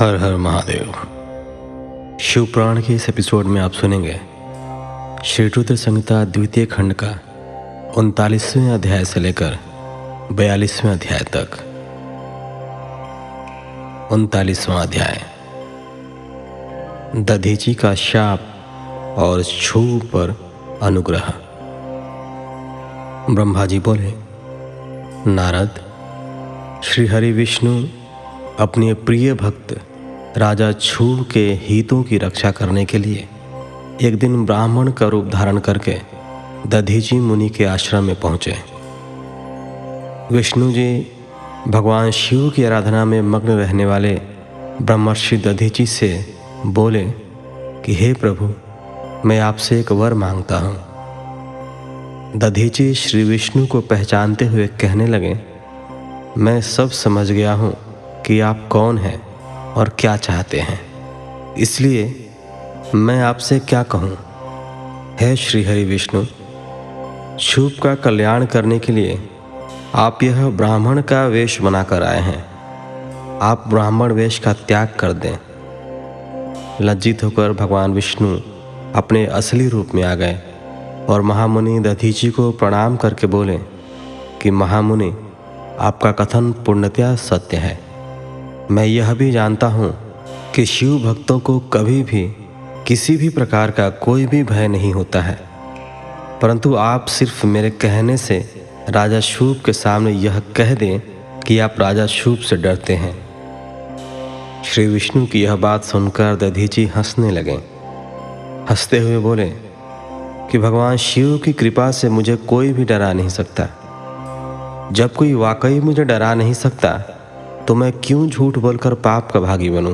हर हर महादेव। शिव पुराण के इस एपिसोड में आप सुनेंगे श्री रुद्र संहिता द्वितीय खंड का 39वें अध्याय से लेकर 42वें अध्याय तक। 39वां अध्याय, दधीची का शाप और छू पर अनुग्रह। ब्रह्मा जी बोले, नारद, श्री हरि विष्णु अपने प्रिय भक्त राजा छू के हितों की रक्षा करने के लिए एक दिन ब्राह्मण का रूप धारण करके दधीची मुनि के आश्रम में पहुंचे। विष्णु जी भगवान शिव की आराधना में मग्न रहने वाले ब्रह्मर्षि दधीची से बोले कि हे प्रभु, मैं आपसे एक वर मांगता हूँ। दधीची श्री विष्णु को पहचानते हुए कहने लगे, मैं सब समझ गया हूँ कि आप कौन हैं और क्या चाहते हैं, इसलिए मैं आपसे क्या कहूँ। हे श्री हरि विष्णु, छूप का कल्याण करने के लिए आप यह ब्राह्मण का वेश बनाकर आए हैं। आप ब्राह्मण वेश का त्याग कर दें। लज्जित होकर भगवान विष्णु अपने असली रूप में आ गए और महामुनि दधीची को प्रणाम करके बोले कि महामुनि, आपका कथन पूर्णतया सत्य है। मैं यह भी जानता हूँ कि शिव भक्तों को कभी भी किसी भी प्रकार का कोई भी भय नहीं होता है, परंतु आप सिर्फ मेरे कहने से राजा शूप के सामने यह कह दें कि आप राजा शूप से डरते हैं। श्री विष्णु की यह बात सुनकर दधीची हंसने लगे। हंसते हुए बोले कि भगवान शिव की कृपा से मुझे कोई भी डरा नहीं सकता। जब कोई वाकई मुझे डरा नहीं सकता तो मैं क्यों झूठ बोलकर पाप का भागी बनूं।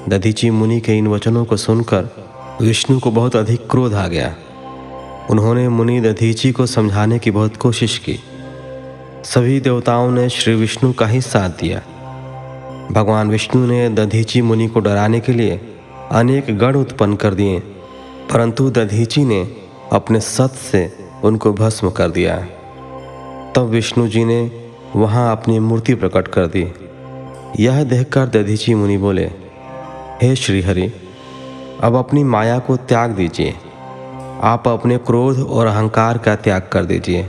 दधीची मुनि के इन वचनों को सुनकर विष्णु को बहुत अधिक क्रोध आ गया। उन्होंने मुनि दधीची को समझाने की बहुत कोशिश की। सभी देवताओं ने श्री विष्णु का ही साथ दिया। भगवान विष्णु ने दधीची मुनि को डराने के लिए अनेक गढ़ उत्पन्न कर दिए, परंतु दधीची ने अपने सत से उनको भस्म कर दिया। तब विष्णु जी ने वहाँ अपनी मूर्ति प्रकट कर दी। यह देखकर दधीची मुनि बोले, हे श्री हरि, अब अपनी माया को त्याग दीजिए। आप अपने क्रोध और अहंकार का त्याग कर दीजिए।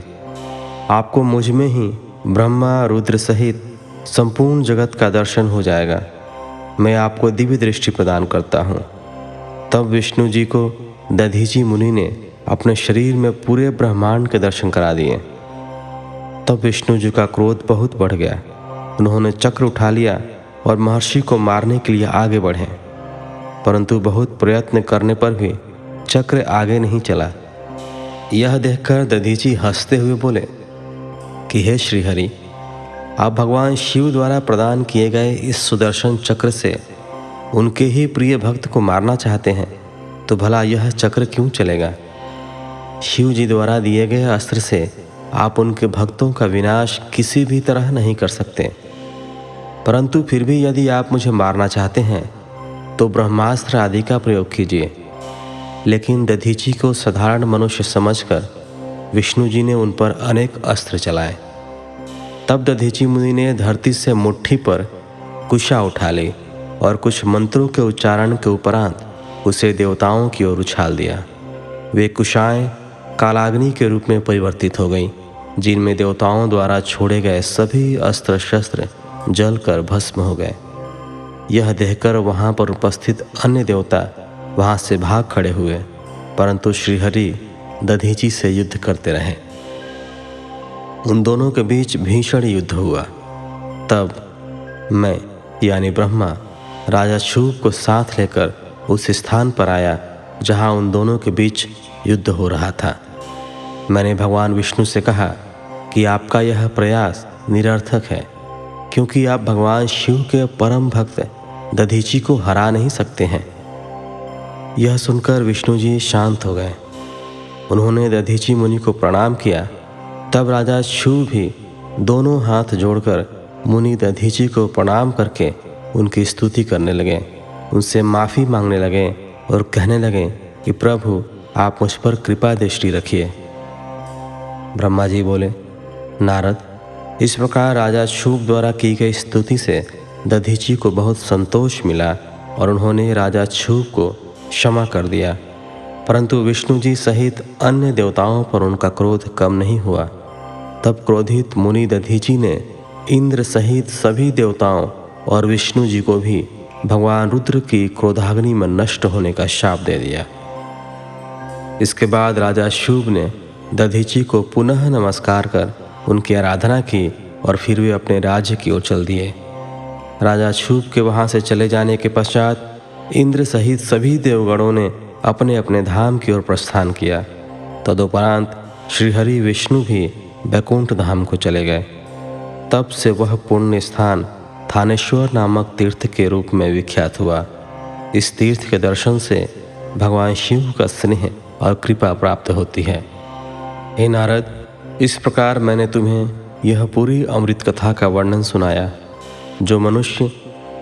आपको मुझ में ही ब्रह्मा रुद्र सहित संपूर्ण जगत का दर्शन हो जाएगा। मैं आपको दिव्य दृष्टि प्रदान करता हूँ। तब विष्णु जी को दधीची मुनि ने अपने शरीर में पूरे ब्रह्मांड के दर्शन करा दिए। तब विष्णु जी का क्रोध बहुत बढ़ गया। उन्होंने चक्र उठा लिया और महर्षि को मारने के लिए आगे बढ़े, परंतु बहुत प्रयत्न करने पर भी चक्र आगे नहीं चला। यह देखकर दधीची हंसते हुए बोले कि हे श्री हरि, आप भगवान शिव द्वारा प्रदान किए गए इस सुदर्शन चक्र से उनके ही प्रिय भक्त को मारना चाहते हैं, तो भला यह चक्र क्यों चलेगा। शिव जी द्वारा दिए गए अस्त्र से आप उनके भक्तों का विनाश किसी भी तरह नहीं कर सकते, परंतु फिर भी यदि आप मुझे मारना चाहते हैं तो ब्रह्मास्त्र आदि का प्रयोग कीजिए। लेकिन दधीची को साधारण मनुष्य समझकर विष्णु जी ने उन पर अनेक अस्त्र चलाए। तब दधीची मुनि ने धरती से मुट्ठी पर कुशा उठा ली और कुछ मंत्रों के उच्चारण के उपरांत उसे देवताओं की ओर उछाल दिया। वे कुशाएं कालाग्नि के रूप में परिवर्तित हो गईं, जिनमें देवताओं द्वारा छोड़े गए सभी अस्त्र शस्त्र जलकर भस्म हो गए। यह देखकर वहाँ पर उपस्थित अन्य देवता वहाँ से भाग खड़े हुए, परंतु श्रीहरि दधीची से युद्ध करते रहे। उन दोनों के बीच भीषण युद्ध हुआ। तब मैं यानी ब्रह्मा राजा शूप को साथ लेकर उस स्थान पर आया जहाँ उन दोनों के बीच युद्ध हो रहा था। मैंने भगवान विष्णु से कहा कि आपका यह प्रयास निरर्थक है, क्योंकि आप भगवान शिव के परम भक्त दधीची को हरा नहीं सकते हैं। यह सुनकर विष्णु जी शांत हो गए। उन्होंने दधीची मुनि को प्रणाम किया। तब राजा शिव भी दोनों हाथ जोड़कर मुनि दधीची को प्रणाम करके उनकी स्तुति करने लगे, उनसे माफ़ी मांगने लगे और कहने लगे कि प्रभु, आप मुझ पर कृपा दृष्टि रखिए। ब्रह्मा जी बोले, नारद, इस प्रकार राजा शूप द्वारा की गई स्तुति से दधीची को बहुत संतोष मिला और उन्होंने राजा क्षुभ को क्षमा कर दिया। परंतु विष्णु जी सहित अन्य देवताओं पर उनका क्रोध कम नहीं हुआ। तब क्रोधित मुनि दधीची ने इंद्र सहित सभी देवताओं और विष्णु जी को भी भगवान रुद्र की क्रोधाग्नि में नष्ट होने का शाप दे दिया। इसके बाद राजा शुभ ने दधीची को पुनः नमस्कार कर उनकी आराधना की और फिर वे अपने राज्य की ओर चल दिए। राजा शुभ के वहाँ से चले जाने के पश्चात इंद्र सहित सभी देवगणों ने अपने अपने धाम की ओर प्रस्थान किया। तदुपरांत श्रीहरि विष्णु भी बैकुंठ धाम को चले गए। तब से वह पुण्य स्थान थानेश्वर नामक तीर्थ के रूप में विख्यात हुआ। इस तीर्थ के दर्शन से भगवान शिव का स्नेह और कृपा प्राप्त होती है। हे नारद, इस प्रकार मैंने तुम्हें यह पूरी अमृत कथा का वर्णन सुनाया। जो मनुष्य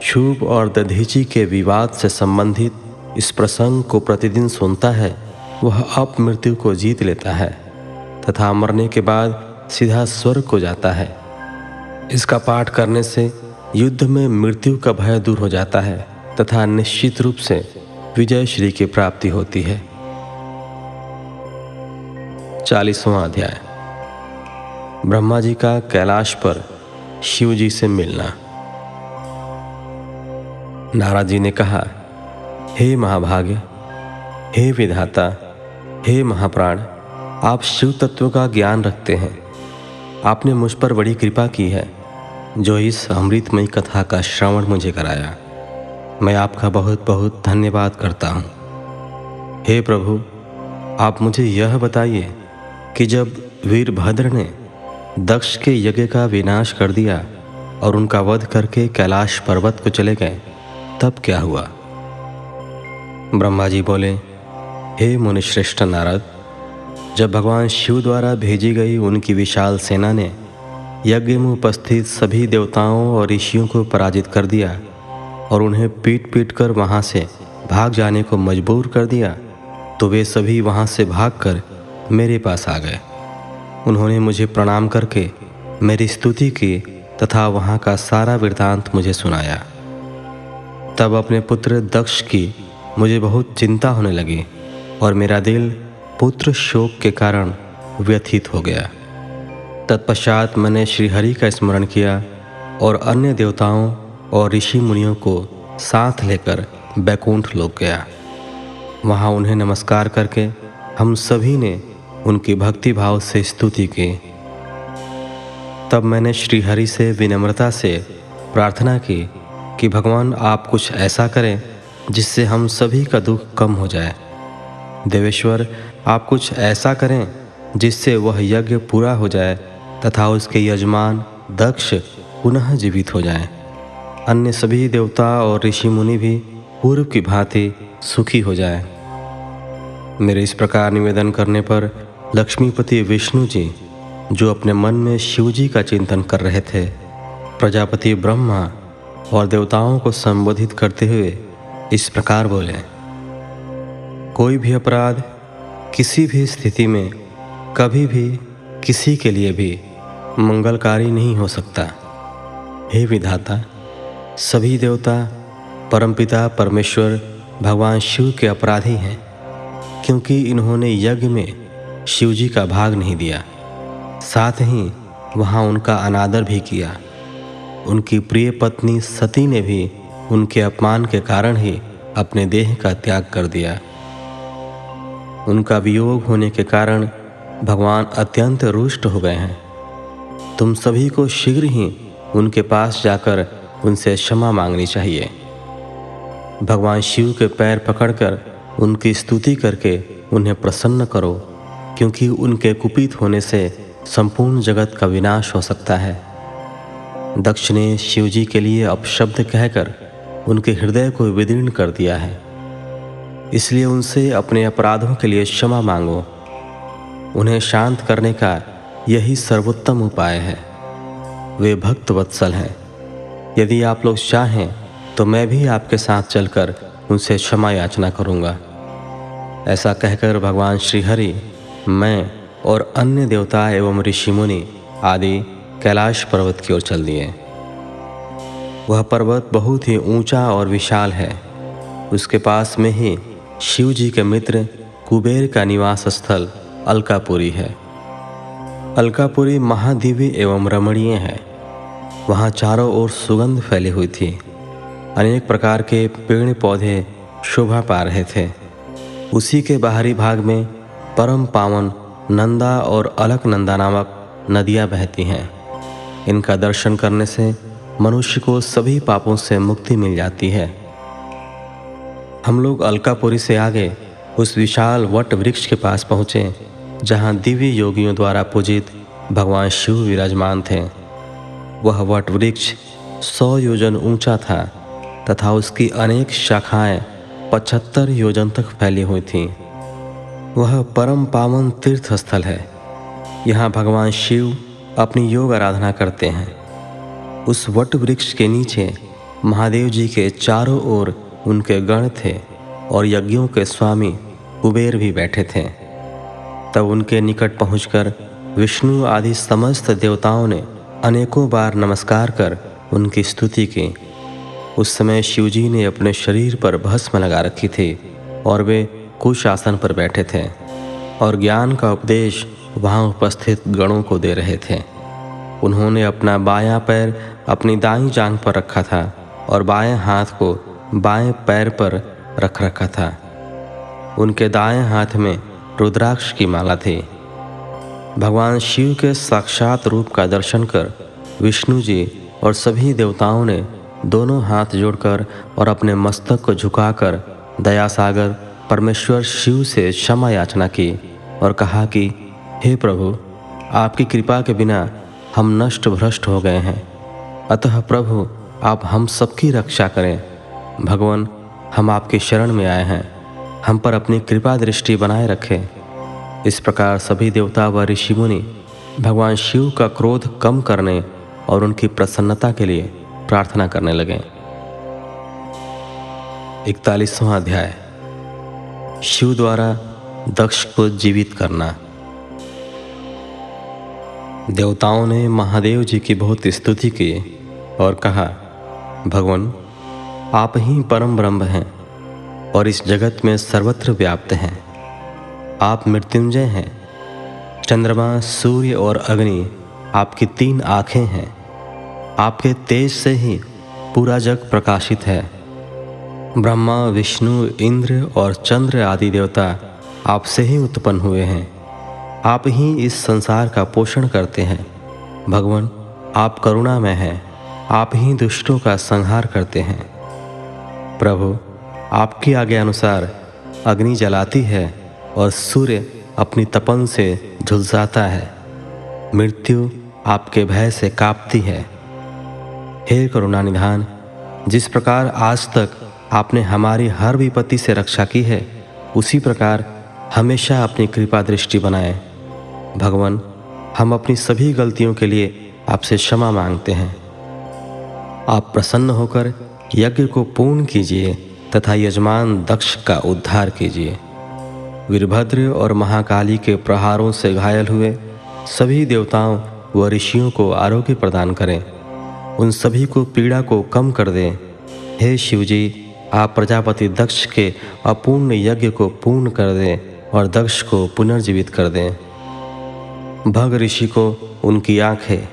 शुभ और दधीची के विवाद से संबंधित इस प्रसंग को प्रतिदिन सुनता है वह अपमृत्यु को जीत लेता है तथा मरने के बाद सीधा स्वर्ग को जाता है। इसका पाठ करने से युद्ध में मृत्यु का भय दूर हो जाता है तथा निश्चित रूप से विजय श्री की प्राप्ति होती है। 40वां अध्याय। ब्रह्मा जी का कैलाश पर शिव जी से मिलना। नारद जी ने कहा, हे महाभाग्य, हे विधाता, हे महाप्राण, आप शिव तत्व का ज्ञान रखते हैं। आपने मुझ पर बड़ी कृपा की है जो इस अमृतमयी कथा का श्रवण मुझे कराया। मैं आपका बहुत बहुत धन्यवाद करता हूँ। हे प्रभु, आप मुझे यह बताइए कि जब वीरभद्र ने दक्ष के यज्ञ का विनाश कर दिया और उनका वध करके कैलाश पर्वत को चले गए तब क्या हुआ? ब्रह्मा जी बोले, हे मुनिश्रेष्ठ नारद, जब भगवान शिव द्वारा भेजी गई उनकी विशाल सेना ने यज्ञ में उपस्थित सभी देवताओं और ऋषियों को पराजित कर दिया और उन्हें पीट पीट कर वहाँ से भाग जाने को मजबूर कर दिया, तो वे सभी वहाँ से भागकर मेरे पास आ गए। उन्होंने मुझे प्रणाम करके मेरी स्तुति की तथा वहाँ का सारा वृत्तांत मुझे सुनाया। तब अपने पुत्र दक्ष की मुझे बहुत चिंता होने लगी और मेरा दिल पुत्र शोक के कारण व्यथित हो गया। तत्पश्चात मैंने श्रीहरि का स्मरण किया और अन्य देवताओं और ऋषि मुनियों को साथ लेकर बैकुंठ लोक गया। वहाँ उन्हें नमस्कार करके हम सभी ने उनकी भक्ति भाव से स्तुति की। तब मैंने श्रीहरि से विनम्रता से प्रार्थना की कि भगवान आप कुछ ऐसा करें जिससे हम सभी का दुख कम हो जाए। देवेश्वर, आप कुछ ऐसा करें जिससे वह यज्ञ पूरा हो जाए तथा उसके यजमान दक्ष पुनः जीवित हो जाएं। अन्य सभी देवता और ऋषि मुनि भी पूर्व की भांति सुखी हो जाएं। मेरे इस प्रकार निवेदन करने पर लक्ष्मीपति विष्णु जी, जो अपने मन में शिव जी का चिंतन कर रहे थे, प्रजापति ब्रह्मा और देवताओं को संबोधित करते हुए इस प्रकार बोले, कोई भी अपराध किसी भी स्थिति में कभी भी किसी के लिए भी मंगलकारी नहीं हो सकता। हे विधाता, सभी देवता परमपिता परमेश्वर भगवान शिव के अपराधी हैं, क्योंकि इन्होंने यज्ञ में शिव जी का भाग नहीं दिया, साथ ही वहाँ उनका अनादर भी किया। उनकी प्रिय पत्नी सती ने भी उनके अपमान के कारण ही अपने देह का त्याग कर दिया। उनका वियोग होने के कारण भगवान अत्यंत रुष्ट हो गए हैं। तुम सभी को शीघ्र ही उनके पास जाकर उनसे क्षमा मांगनी चाहिए। भगवान शिव के पैर पकड़कर उनकी स्तुति करके उन्हें प्रसन्न करो, क्योंकि उनके कुपित होने से संपूर्ण जगत का विनाश हो सकता है। दक्ष ने शिव जी के लिए अपशब्द कहकर उनके हृदय को विदीर्ण कर दिया है, इसलिए उनसे अपने अपराधों के लिए क्षमा मांगो। उन्हें शांत करने का यही सर्वोत्तम उपाय है। वे भक्त वत्सल हैं। यदि आप लोग चाहें तो मैं भी आपके साथ चलकर उनसे क्षमा याचना करूँगा। ऐसा कहकर भगवान श्रीहरि, मैं और अन्य देवता एवं ऋषि मुनि आदि कैलाश पर्वत की ओर चल दिए। वह पर्वत बहुत ही ऊंचा और विशाल है। उसके पास में ही शिव जी के मित्र कुबेर का निवास स्थल अलकापुरी है। अलकापुरी महादिव्य एवं रमणीय है। वहाँ चारों ओर सुगंध फैली हुई थी। अनेक प्रकार के पेड़ पौधे शोभा पा रहे थे। उसी के बाहरी भाग में परम पावन नंदा और अलकनंदा नामक नदियाँ बहती हैं। इनका दर्शन करने से मनुष्य को सभी पापों से मुक्ति मिल जाती है। हम लोग अलकापुरी से आगे उस विशाल वट वृक्ष के पास पहुँचे जहाँ दिव्य योगियों द्वारा पूजित भगवान शिव विराजमान थे। वह वट वृक्ष 100 योजन ऊंचा था तथा उसकी अनेक शाखाएं 75 योजन तक फैली हुई थीं। वह परम पावन तीर्थ स्थल है। यहाँ भगवान शिव अपनी योग आराधना करते हैं। उस वट वृक्ष के नीचे महादेव जी के चारों ओर उनके गण थे और यज्ञों के स्वामी कुबेर भी बैठे थे। तब उनके निकट पहुंचकर विष्णु आदि समस्त देवताओं ने अनेकों बार नमस्कार कर उनकी स्तुति की। उस समय शिवजी ने अपने शरीर पर भस्म लगा रखी थी और वे कुश आसन पर बैठे थे और ज्ञान का उपदेश वहाँ उपस्थित गणों को दे रहे थे। उन्होंने अपना बायां पैर अपनी दाईं जांघ पर रखा था और बाएं हाथ को बाएं पैर पर रख रखा था। उनके दाएं हाथ में रुद्राक्ष की माला थी। भगवान शिव के साक्षात रूप का दर्शन कर विष्णु जी और सभी देवताओं ने दोनों हाथ जोड़कर और अपने मस्तक को झुकाकर दयासागर परमेश्वर शिव से क्षमा याचना की और कहा कि हे प्रभु, आपकी कृपा के बिना हम नष्ट भ्रष्ट हो गए हैं। अतः प्रभु, आप हम सबकी रक्षा करें। भगवान, हम आपकी शरण में आए हैं। हम पर अपनी कृपा दृष्टि बनाए रखें। इस प्रकार सभी देवता व ऋषि मुनि भगवान शिव का क्रोध कम करने और उनकी प्रसन्नता के लिए प्रार्थना करने लगे। 41वां अध्याय। शिव द्वारा दक्ष को जीवित करना। देवताओं ने महादेव जी की बहुत स्तुति की और कहा, भगवान, आप ही परम ब्रह्म हैं और इस जगत में सर्वत्र व्याप्त हैं। आप मृत्युंजय हैं। चंद्रमा, सूर्य और अग्नि आपकी 3 आँखें हैं। आपके तेज से ही पूरा जग प्रकाशित है। ब्रह्मा, विष्णु, इंद्र और चंद्र आदि देवता आपसे ही उत्पन्न हुए हैं। आप ही इस संसार का पोषण करते हैं। भगवान, आप करुणामय हैं। आप ही दुष्टों का संहार करते हैं। प्रभु, आपकी आज्ञा अनुसार अग्नि जलाती है और सूर्य अपनी तपन से झुलसाता है। मृत्यु आपके भय से कांपती है। हे करुणा निधान, जिस प्रकार आज तक आपने हमारी हर विपत्ति से रक्षा की है, उसी प्रकार हमेशा अपनी कृपा दृष्टि बनाएं। भगवान, हम अपनी सभी गलतियों के लिए आपसे क्षमा मांगते हैं। आप प्रसन्न होकर यज्ञ को पूर्ण कीजिए तथा यजमान दक्ष का उद्धार कीजिए। वीरभद्र और महाकाली के प्रहारों से घायल हुए सभी देवताओं व ऋषियों को आरोग्य प्रदान करें। उन सभी को पीड़ा को कम कर दें। हे शिवजी, आप प्रजापति दक्ष के अपूर्ण यज्ञ को पूर्ण कर दें और दक्ष को पुनर्जीवित कर दें। भग ऋषि को उनकी आँखें,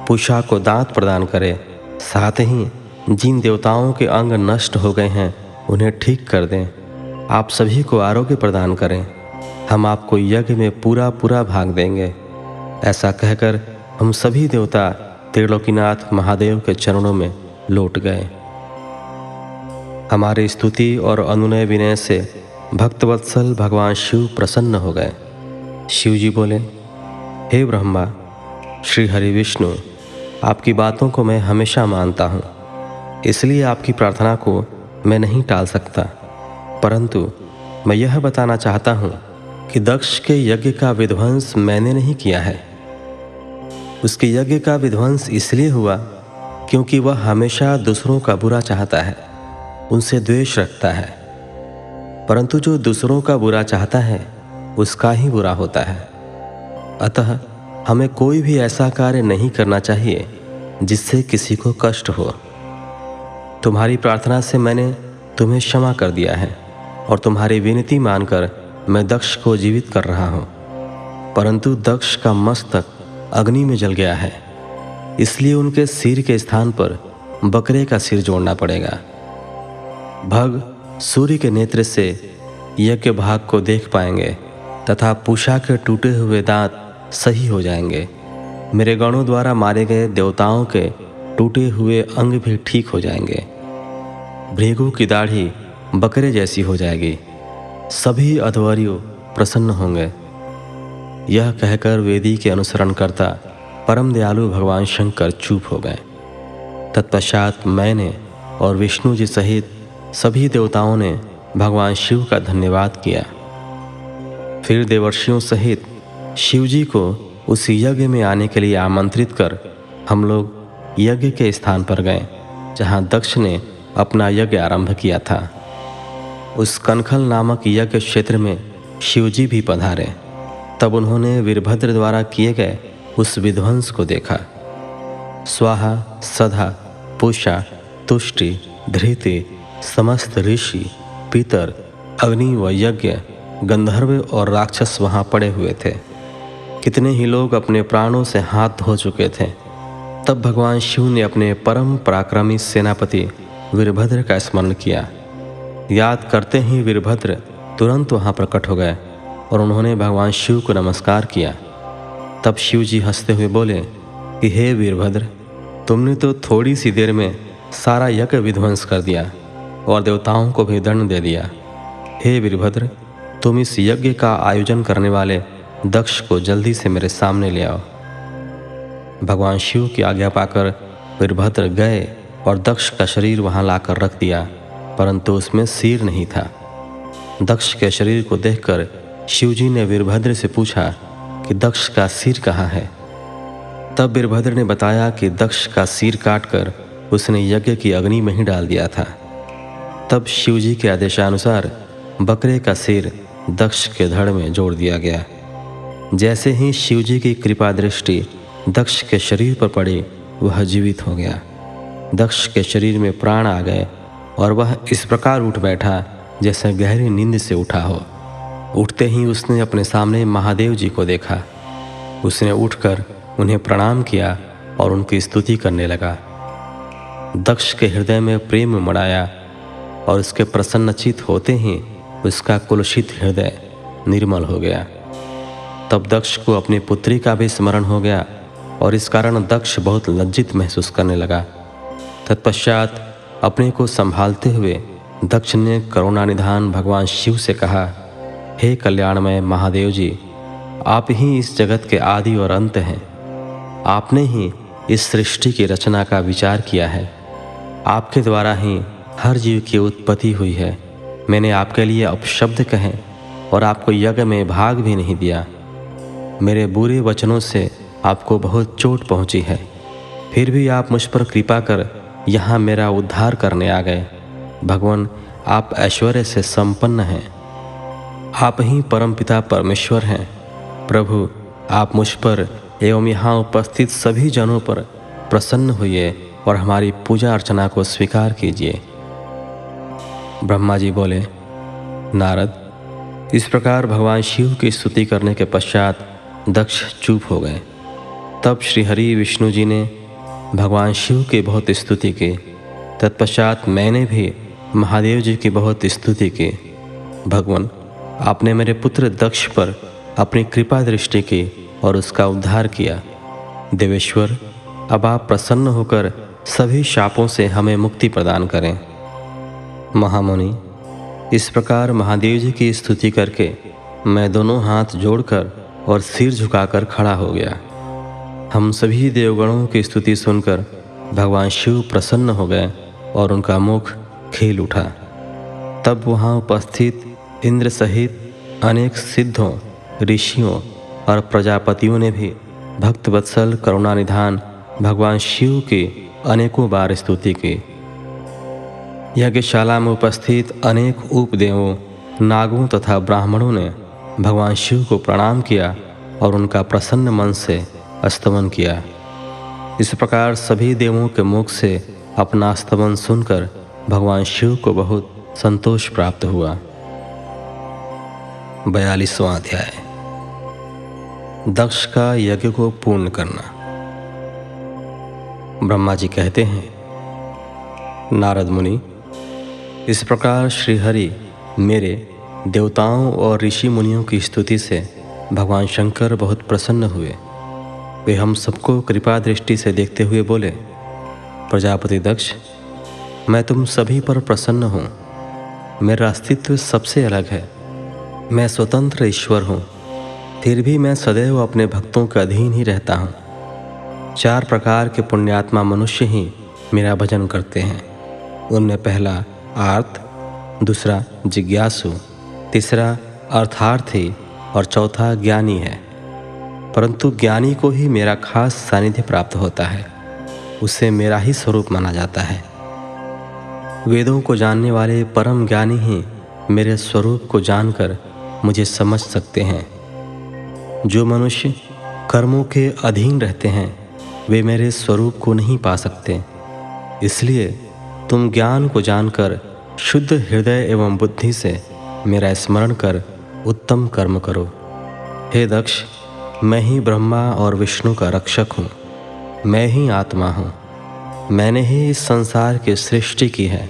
पूषा को दांत प्रदान करें। साथ ही जिन देवताओं के अंग नष्ट हो गए हैं उन्हें ठीक कर दें। आप सभी को आरोग्य प्रदान करें। हम आपको यज्ञ में पूरा पूरा भाग देंगे। ऐसा कहकर हम सभी देवता त्रिलोकीनाथ महादेव के चरणों में लौट गए। हमारी स्तुति और अनुनय विनय से भक्तवत्सल भगवान शिव प्रसन्न हो गए। शिव जी बोले, हे ब्रह्मा, श्री हरि विष्णु, आपकी बातों को मैं हमेशा मानता हूँ, इसलिए आपकी प्रार्थना को मैं नहीं टाल सकता। परंतु मैं यह बताना चाहता हूँ कि दक्ष के यज्ञ का विध्वंस मैंने नहीं किया है। उसके यज्ञ का विध्वंस इसलिए हुआ क्योंकि वह हमेशा दूसरों का बुरा चाहता है, उनसे द्वेष रखता है। परंतु जो दूसरों का बुरा चाहता है उसका ही बुरा होता है। अतः हमें कोई भी ऐसा कार्य नहीं करना चाहिए जिससे किसी को कष्ट हो। तुम्हारी प्रार्थना से मैंने तुम्हें क्षमा कर दिया है और तुम्हारी विनती मानकर मैं दक्ष को जीवित कर रहा हूँ। परंतु दक्ष का मस्तक अग्नि में जल गया है, इसलिए उनके सिर के स्थान पर बकरे का सिर जोड़ना पड़ेगा। भग सूर्य के नेत्र से यज्ञ भाग को देख पाएंगे तथा पूषा के टूटे हुए दांत सही हो जाएंगे। मेरे गणों द्वारा मारे गए देवताओं के टूटे हुए अंग भी ठीक हो जाएंगे। भृगु की दाढ़ी बकरे जैसी हो जाएगी। सभी अध्वर्यु प्रसन्न होंगे। यह कहकर वेदी के अनुसरण करता परम दयालु भगवान शंकर चुप हो गए। तत्पश्चात मैंने और विष्णु जी सहित सभी देवताओं ने भगवान शिव का धन्यवाद किया। फिर देवर्षियों सहित शिव जी को उस यज्ञ में आने के लिए आमंत्रित कर हम लोग यज्ञ के स्थान पर गए जहाँ दक्ष ने अपना यज्ञ आरंभ किया था। उस कनखल नामक यज्ञ क्षेत्र में शिवजी भी पधारे। तब उन्होंने वीरभद्र द्वारा किए गए उस विध्वंस को देखा। स्वाहा, सधा, पूषा, तुष्टि, धृति, समस्त ऋषि, पितर, अग्नि व यज्ञ, गंधर्व और राक्षस वहाँ पड़े हुए थे। कितने ही लोग अपने प्राणों से हाथ धो चुके थे। तब भगवान शिव ने अपने परम पराक्रमी सेनापति वीरभद्र का स्मरण किया। याद करते ही वीरभद्र तुरंत वहाँ प्रकट हो गए और उन्होंने भगवान शिव को नमस्कार किया। तब शिव जी हंसते हुए बोले कि हे वीरभद्र, तुमने तो थोड़ी सी देर में सारा यज्ञ विध्वंस कर दिया और देवताओं को भी दंड दे दिया। हे वीरभद्र, तुम इस यज्ञ का आयोजन करने वाले दक्ष को जल्दी से मेरे सामने ले आओ। भगवान शिव की आज्ञा पाकर वीरभद्र गए और दक्ष का शरीर वहाँ लाकर रख दिया, परंतु उसमें सिर नहीं था। दक्ष के शरीर को देखकर शिवजी ने वीरभद्र से पूछा कि दक्ष का सिर कहाँ है। तब वीरभद्र ने बताया कि दक्ष का सिर काटकर उसने यज्ञ की अग्नि में ही डाल दिया था। तब शिवजी के आदेशानुसार बकरे का सिर दक्ष के धड़ में जोड़ दिया गया। जैसे ही शिवजी की कृपा दृष्टि दक्ष के शरीर पर पड़ी, वह जीवित हो गया। दक्ष के शरीर में प्राण आ गए और वह इस प्रकार उठ बैठा जैसे गहरी नींद से उठा हो। उठते ही उसने अपने सामने महादेव जी को देखा। उसने उठकर उन्हें प्रणाम किया और उनकी स्तुति करने लगा। दक्ष के हृदय में प्रेम मड़ाया और उसके प्रसन्नचित होते ही उसका कुलुषित हृदय निर्मल हो गया। तब दक्ष को अपनी पुत्री का भी स्मरण हो गया और इस कारण दक्ष बहुत लज्जित महसूस करने लगा। तत्पश्चात अपने को संभालते हुए दक्ष ने करुणानिधान भगवान शिव से कहा, हे कल्याणमय महादेव जी, आप ही इस जगत के आदि और अंत हैं। आपने ही इस सृष्टि की रचना का विचार किया है। आपके द्वारा ही हर जीव की उत्पत्ति हुई है। मैंने आपके लिए अपशब्द कहे और आपको यज्ञ में भाग भी नहीं दिया। मेरे बुरे वचनों से आपको बहुत चोट पहुंची है, फिर भी आप मुझ पर कृपा कर यहाँ मेरा उद्धार करने आ गए। भगवान, आप ऐश्वर्य से संपन्न हैं। आप ही परमपिता परमेश्वर हैं। प्रभु, आप मुझ पर एवं यहाँ उपस्थित सभी जनों पर प्रसन्न होइए और हमारी पूजा अर्चना को स्वीकार कीजिए। ब्रह्मा जी बोले, नारद, इस प्रकार भगवान शिव की स्तुति करने के पश्चात दक्ष चुप हो गए। तब श्री हरि विष्णु जी ने भगवान शिव की बहुत स्तुति की। तत्पश्चात मैंने भी महादेव जी की बहुत स्तुति की। भगवान, आपने मेरे पुत्र दक्ष पर अपनी कृपा दृष्टि की और उसका उद्धार किया। देवेश्वर, अब आप प्रसन्न होकर सभी शापों से हमें मुक्ति प्रदान करें। महामुनि, इस प्रकार महादेव जी की स्तुति करके मैं दोनों हाथ जोड़कर और सिर झुकाकर खड़ा हो गया। हम सभी देवगणों की स्तुति सुनकर भगवान शिव प्रसन्न हो गए और उनका मुख खिल उठा। तब वहाँ उपस्थित इंद्र सहित अनेक सिद्धों, ऋषियों और प्रजापतियों ने भी भक्तवत्सल करुणानिधान भगवान शिव की अनेकों बार स्तुति की। यज्ञशाला में उपस्थित अनेक उपदेवों, नागों तथा ब्राह्मणों ने भगवान शिव को प्रणाम किया और उनका प्रसन्न मन से स्तवन किया। इस प्रकार सभी देवों के मुख से अपना स्तवन सुनकर भगवान शिव को बहुत संतोष प्राप्त हुआ। 42वां अध्याय। दक्ष का यज्ञ को पूर्ण करना। ब्रह्मा जी कहते हैं, नारद मुनि, इस प्रकार श्रीहरि मेरे देवताओं और ऋषि मुनियों की स्तुति से भगवान शंकर बहुत प्रसन्न हुए। वे हम सबको कृपा दृष्टि से देखते हुए बोले, प्रजापति दक्ष, मैं तुम सभी पर प्रसन्न हूँ। मेरा अस्तित्व सबसे अलग है। मैं स्वतंत्र ईश्वर हूँ, फिर भी मैं सदैव अपने भक्तों के अधीन ही रहता हूँ। 4 प्रकार के पुण्यात्मा मनुष्य ही मेरा भजन करते हैं। उनमें पहला आर्त, दूसरा जिज्ञासु, तीसरा अर्थार्थी और चौथा ज्ञानी है। परंतु ज्ञानी को ही मेरा खास सानिध्य प्राप्त होता है, उसे मेरा ही स्वरूप माना जाता है। वेदों को जानने वाले परम ज्ञानी ही मेरे स्वरूप को जानकर मुझे समझ सकते हैं। जो मनुष्य कर्मों के अधीन रहते हैं वे मेरे स्वरूप को नहीं पा सकते। इसलिए तुम ज्ञान को जानकर शुद्ध हृदय एवं बुद्धि से मेरा स्मरण कर उत्तम कर्म करो। हे दक्ष, मैं ही ब्रह्मा और विष्णु का रक्षक हूँ। मैं ही आत्मा हूँ। मैंने ही इस संसार की सृष्टि की है।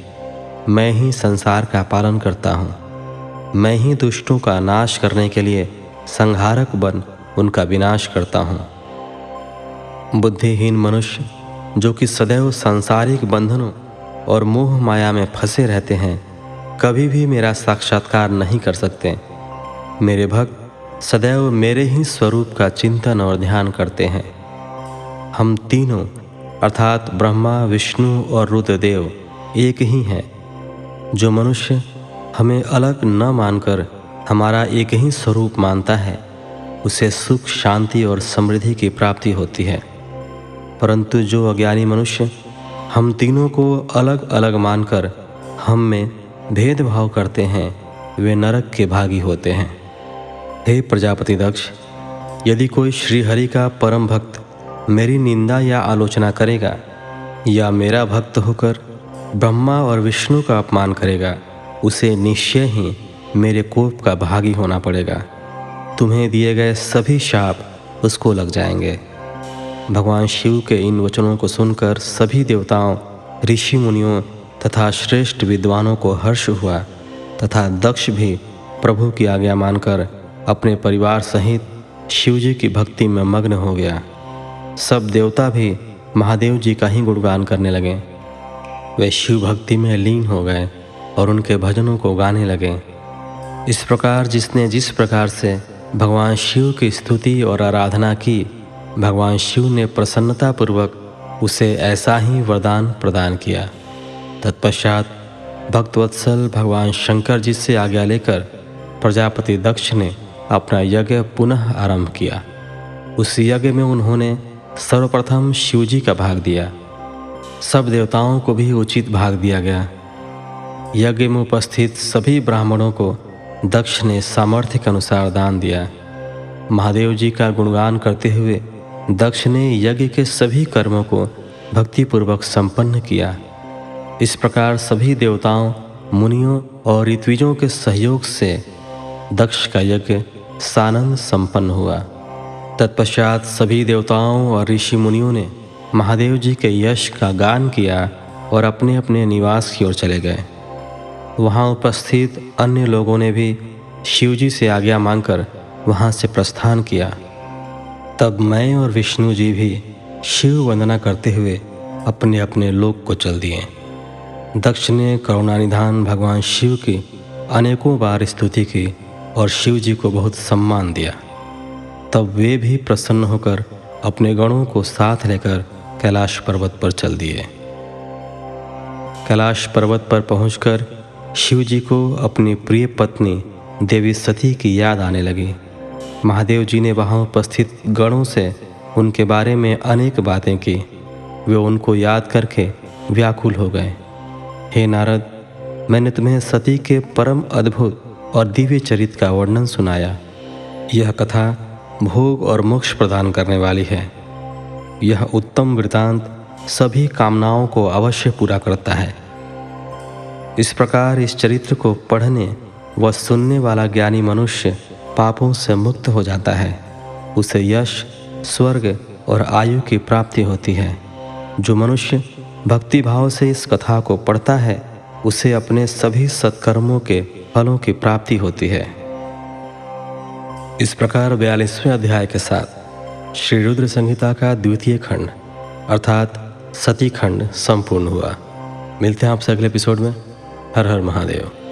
मैं ही संसार का पालन करता हूँ। मैं ही दुष्टों का नाश करने के लिए संहारक बन उनका विनाश करता हूँ। बुद्धिहीन मनुष्य जो कि सदैव सांसारिक बंधनों और मोह माया में फंसे रहते हैं, कभी भी मेरा साक्षात्कार नहीं कर सकते। मेरे भक्त सदैव मेरे ही स्वरूप का चिंतन और ध्यान करते हैं। हम तीनों अर्थात ब्रह्मा, विष्णु और रुद्रदेव एक ही हैं। जो मनुष्य हमें अलग न मानकर हमारा एक ही स्वरूप मानता है, उसे सुख, शांति और समृद्धि की प्राप्ति होती है। परंतु जो अज्ञानी मनुष्य हम तीनों को अलग अलग मानकर हम में भेदभाव करते हैं, वे नरक के भागी होते हैं। हे प्रजापति दक्ष, यदि कोई श्रीहरि का परम भक्त मेरी निंदा या आलोचना करेगा या मेरा भक्त होकर ब्रह्मा और विष्णु का अपमान करेगा, उसे निश्चय ही मेरे कोप का भागी होना पड़ेगा। तुम्हें दिए गए सभी शाप उसको लग जाएंगे। भगवान शिव के इन वचनों को सुनकर सभी देवताओं, ऋषि मुनियों तथा श्रेष्ठ विद्वानों को हर्ष हुआ तथा दक्ष भी प्रभु की आज्ञा मानकर अपने परिवार सहित शिव जी की भक्ति में मग्न हो गया। सब देवता भी महादेव जी का ही गुणगान करने लगे। वे शिव भक्ति में लीन हो गए और उनके भजनों को गाने लगे। इस प्रकार जिसने जिस प्रकार से भगवान शिव की स्तुति और आराधना की, भगवान शिव ने प्रसन्नतापूर्वक उसे ऐसा ही वरदान प्रदान किया। तत्पश्चात भक्तवत्सल भगवान शंकर जी से आज्ञा लेकर प्रजापति दक्ष ने अपना यज्ञ पुनः आरंभ किया। उस यज्ञ में उन्होंने सर्वप्रथम शिव जी का भाग दिया। सब देवताओं को भी उचित भाग दिया गया। यज्ञ में उपस्थित सभी ब्राह्मणों को दक्ष ने सामर्थ्य के अनुसार दान दिया। महादेव जी का गुणगान करते हुए दक्ष ने यज्ञ के सभी कर्मों को भक्तिपूर्वक संपन्न किया। इस प्रकार सभी देवताओं, मुनियों और ऋत्विजों के सहयोग से दक्ष का यज्ञ सानंद संपन्न हुआ। तत्पश्चात सभी देवताओं और ऋषि मुनियों ने महादेव जी के यश का गान किया और अपने अपने निवास की ओर चले गए। वहाँ उपस्थित अन्य लोगों ने भी शिव जी से आज्ञा मांगकर वहाँ से प्रस्थान किया। तब मैं और विष्णु जी भी शिव वंदना करते हुए अपने अपने लोक को चल दिए। दक्ष ने करुणानिधान भगवान शिव की अनेकों बार स्तुति की और शिव जी को बहुत सम्मान दिया। तब वे भी प्रसन्न होकर अपने गणों को साथ लेकर कैलाश पर्वत पर चल दिए। कैलाश पर्वत पर पहुंचकर शिव जी को अपनी प्रिय पत्नी देवी सती की याद आने लगी। महादेव जी ने वहाँ उपस्थित गणों से उनके बारे में अनेक बातें की। वे उनको याद करके व्याकुल हो गए। हे नारद, मैंने तुम्हें सती के परम अद्भुत और दिव्य चरित्र का वर्णन सुनाया। यह कथा भोग और मोक्ष प्रदान करने वाली है। यह उत्तम वृतांत सभी कामनाओं को अवश्य पूरा करता है। इस प्रकार इस चरित्र को पढ़ने व सुनने वाला ज्ञानी मनुष्य पापों से मुक्त हो जाता है। उसे यश, स्वर्ग और आयु की प्राप्ति होती है। जो मनुष्य भक्ति भाव से इस कथा को पढ़ता है उसे अपने सभी सत्कर्मों के फलों की प्राप्ति होती है। इस प्रकार 42वें अध्याय के साथ श्री रुद्र संहिता का द्वितीय खंड अर्थात सती खंड संपूर्ण हुआ। मिलते हैं आपसे अगले एपिसोड में। हर हर महादेव।